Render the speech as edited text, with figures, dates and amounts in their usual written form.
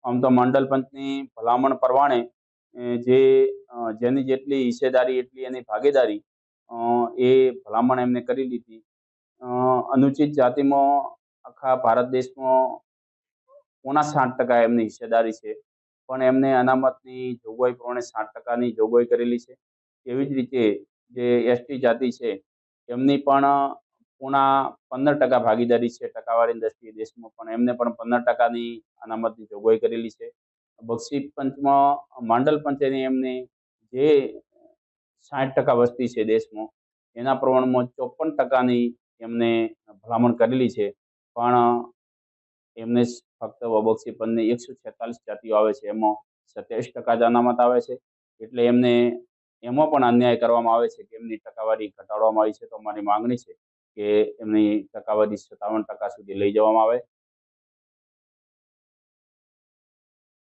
આમ તો મંડળ પંચની ભલામણ પ્રમાણે જે જેની જેટલી હિસ્સેદારી એટલી એની ભાગીદારી એ ભલામણ એમને કરી લીધી. અ, અનુચિત જાતિમાં આખા ભારત દેશમાં 59% એમની હિસ્સેદારી છે. પણ એમને અનામતની જોગવાઈ પ્રમાણે 60%ની જોગવાઈ કરેલી છે. એવી જ રીતે જે એસટી જાતિ છે એમની પણ પૂણા 15% ભાગીદારી છે ટકાવારીની દ્રષ્ટિએ દેશમાં, પણ એમને પણ 15%ની અનામતની જોગવાઈ કરેલી છે. બક્ષી પંચમાં માંડલ પંચે એમને જે 60% વસ્તી છે દેશમાં એના પ્રમાણમાં 54%ની એમને ભલામણ કરેલી છે. પણ એમને ફક્ત બક્ષી પંચની 146 જાતિઓ આવે છે એમાં 27% જ અનામત આવે છે. એટલે એમને એમાં પણ અન્યાય કરવામાં આવે છે કે એમની ટકાવારી ઘટાડવામાં આવી છે. તો અમારી માંગણી છે કે એમની ટકાવારી 57% સુધી લઈ જવામાં આવે.